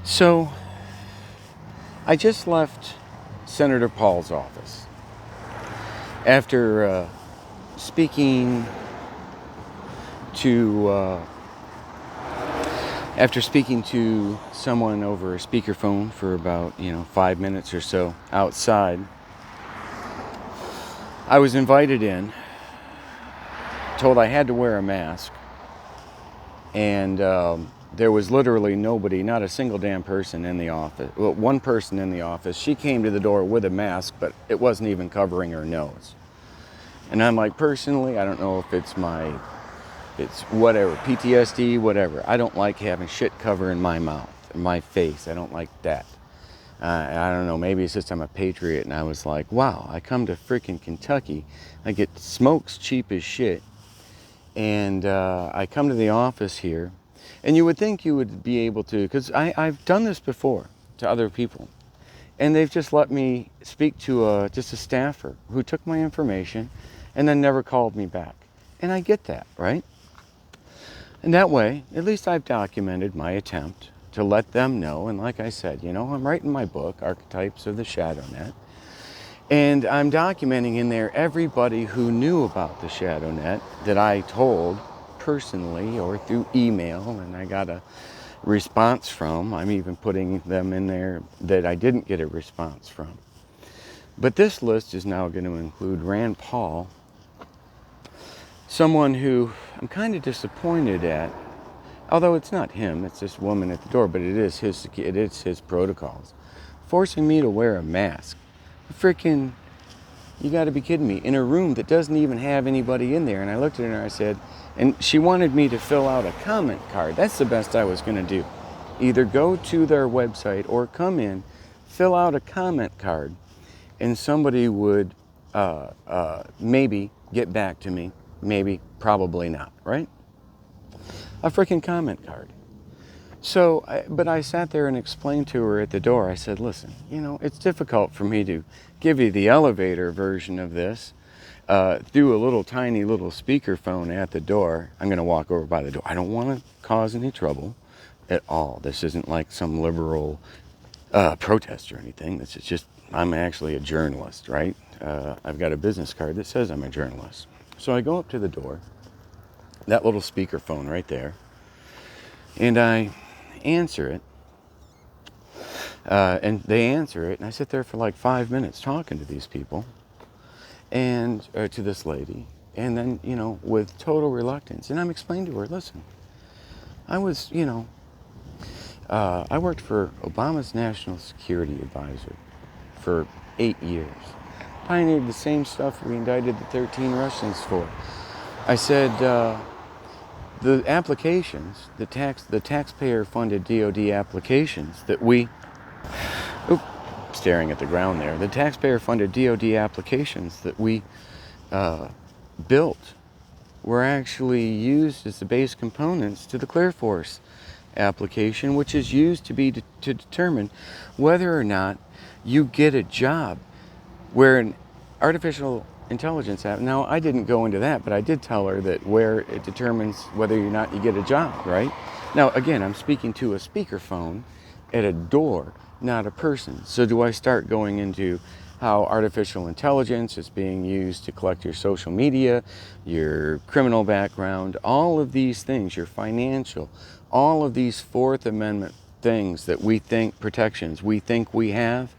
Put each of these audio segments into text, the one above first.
So, I just left Senator Paul's office after speaking to someone over a speakerphone for about 5 minutes or so outside. I was invited in, told I had to wear a mask, and there was literally nobody, not a single damn person in the office. Well, one person in the office. She came to the door with a mask, but it wasn't even covering her nose. And I'm like, personally, I don't know if it's whatever, PTSD, whatever. I don't like having shit covering my mouth, my face. I don't like that. I don't know, maybe it's just I'm a patriot, and I was like, wow, I come to freaking Kentucky. I get smokes cheap as shit. And I come to the office here, and you would think you would be able to, because I've done this before to other people, and they've just let me speak to just a staffer who took my information and then never called me back. And I get that, right? And that way, at least I've documented my attempt to let them know. And like I said, I'm writing my book, Archetypes of the Shadow Net. And I'm documenting in there everybody who knew about the Shadow Net that I told personally or through email, and I got a response from. I'm even putting them in there that I didn't get a response from. But this list is now going to include Rand Paul, someone who I'm kind of disappointed at, although it's not him, it's this woman at the door, but it is his protocols, forcing me to wear a mask. Freaking, you got to be kidding me, in a room that doesn't even have anybody in there. And I looked at her and I said, and she wanted me to fill out a comment card. That's the best I was going to do. Either go to their website or come in, fill out a comment card, and somebody would maybe get back to me. Maybe, probably not, right? A freaking comment card. So, but I sat there and explained to her at the door. I said, listen, it's difficult for me to give you the elevator version of this through a little tiny little speakerphone at the door. I'm going to walk over by the door. I don't want to cause any trouble at all. This isn't like some liberal protest or anything. This is just, I'm actually a journalist, right? I've got a business card that says I'm a journalist. So I go up to the door, that little speakerphone right there, and I answer it, and they answer it, and I sit there for like 5 minutes talking to these people, and to this lady, and then, with total reluctance, and I'm explaining to her, listen, I was, I worked for Obama's national security advisor for 8 years, pioneered the same stuff we indicted the 13 Russians for. I said, the applications, the taxpayer-funded DOD applications that we, staring at the ground there, the taxpayer-funded DOD applications that we built were actually used as the base components to the Clear Force application, which is used to determine whether or not you get a job where an artificial intelligence app. Now, I didn't go into that, but I did tell her that where it determines whether or not you get a job, right? Now, again, I'm speaking to a speakerphone at a door, not a person. So do I start going into how artificial intelligence is being used to collect your social media, your criminal background, all of these things, your financial, all of these Fourth Amendment things that we think, protections we think we have,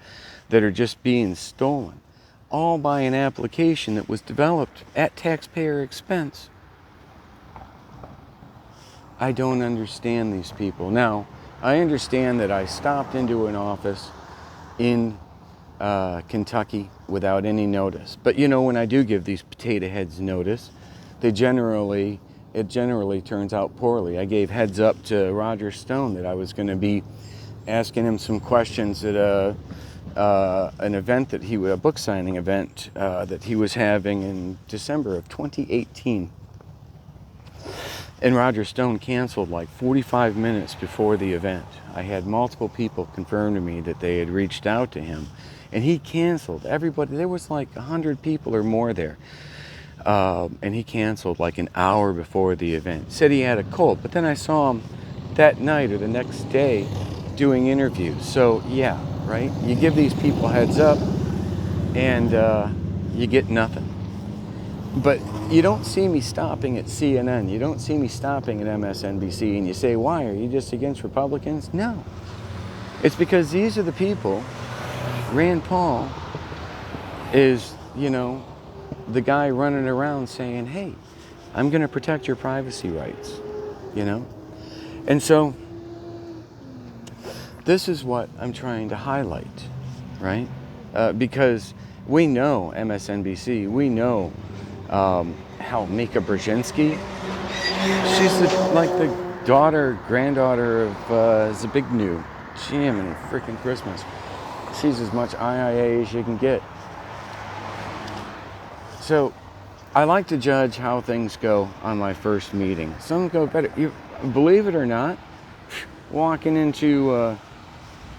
that are just being stolen, all by an application that was developed at taxpayer expense. I don't understand these people. Now, I understand that I stopped into an office in Kentucky without any notice. But when I do give these potato heads notice, it generally turns out poorly. I gave heads up to Roger Stone that I was going to be asking him some questions at an event a book signing event that he was having in December of 2018. And Roger Stone canceled like 45 minutes before the event. I had multiple people confirm to me that they had reached out to him, and he canceled. Everybody, there was like 100 people or more there. And he canceled like an hour before the event. Said he had a cold, but then I saw him that night or the next day doing interviews. So yeah, right? You give these people heads up and you get nothing. But you don't see me stopping at CNN. You don't see me stopping at MSNBC and you say, why? Are you just against Republicans? No. It's because these are the people. Rand Paul is, the guy running around saying, hey, I'm going to protect your privacy rights, And so this is what I'm trying to highlight, right? Because we know MSNBC, we know how Mika Brzezinski, she's like the granddaughter of Zbigniew. Jiminy freaking Christmas. She's as much IIA as you can get. So I like to judge how things go on my first meeting. Some go better. Believe it or not, walking into,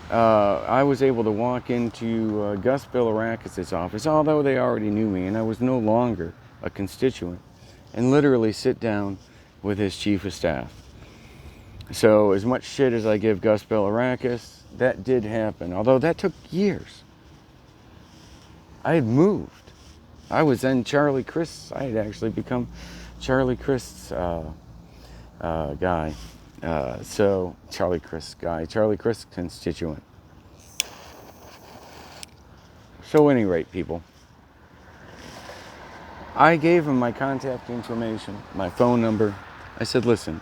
I was able to walk into Gus Bilirakis' office, although they already knew me and I was no longer a constituent, and literally sit down with his chief of staff. So as much shit as I give Gus Bilirakis, that did happen, although that took years. I had moved. I was then Charlie Crist's. I had actually become Charlie Crist's guy. Charlie Crist's constituent. So at any rate, people, I gave him my contact information, my phone number. I said, listen,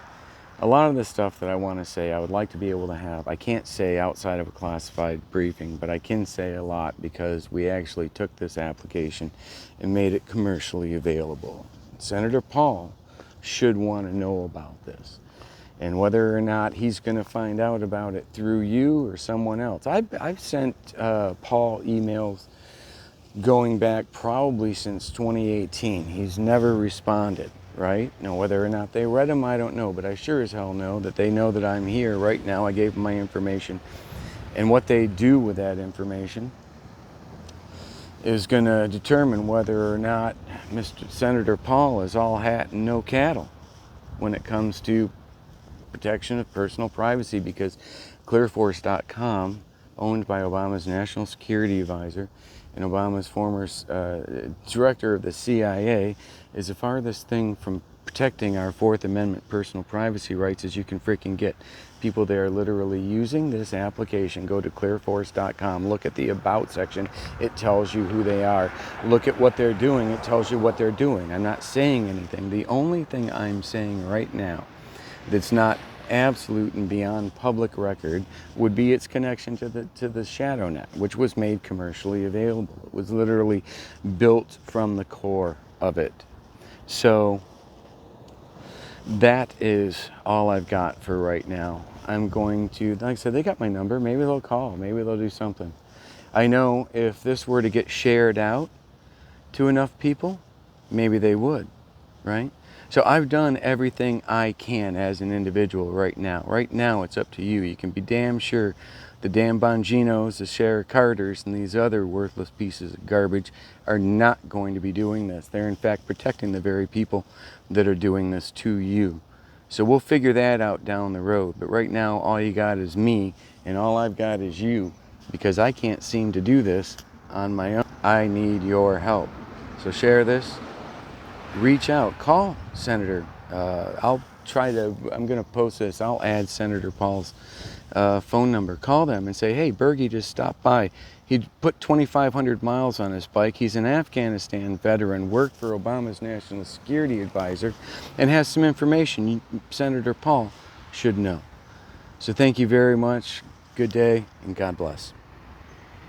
a lot of the stuff that I want to say, I would like to be able to have. I can't say outside of a classified briefing, but I can say a lot because we actually took this application and made it commercially available. Senator Paul should want to know about this. And whether or not he's going to find out about it through you or someone else. I've sent Paul emails going back probably since 2018. He's never responded. Right? Now, whether or not they read them, I don't know, but I sure as hell know that they know that I'm here right now. I gave them my information, and what they do with that information is going to determine whether or not Mr. Senator Paul is all hat and no cattle when it comes to protection of personal privacy, because clearforce.com, owned by Obama's national security advisor and Obama's former director of the CIA, is the farthest thing from protecting our Fourth Amendment personal privacy rights as you can freaking get. People there are literally using this application. Go to clearforce.com, look at the About section, it tells you who they are. Look at what they're doing, it tells you what they're doing. I'm not saying anything. The only thing I'm saying right now that's not absolute and beyond public record would be its connection to the shadow net, which was made commercially available. It was literally built from the core of it. So that is all I've got for right now. I'm going to, like I said, they got my number. Maybe they'll call. Maybe they'll do something. I know if this were to get shared out to enough people, maybe they would, right? So I've done everything I can as an individual right now. Right now, it's up to you. You can be damn sure the Dan Bonginos, the Sheriff Carters, and these other worthless pieces of garbage are not going to be doing this. They're in fact protecting the very people that are doing this to you. So we'll figure that out down the road. But right now, all you got is me, and all I've got is you, because I can't seem to do this on my own. I need your help. So share this. Reach out, call Senator. I'm going to post this. I'll add Senator Paul's phone number. Call them and say, hey, Bergie just stopped by. He put 2,500 miles on his bike. He's an Afghanistan veteran, worked for Obama's national security advisor, and has some information Senator Paul should know. So thank you very much. Good day, and God bless.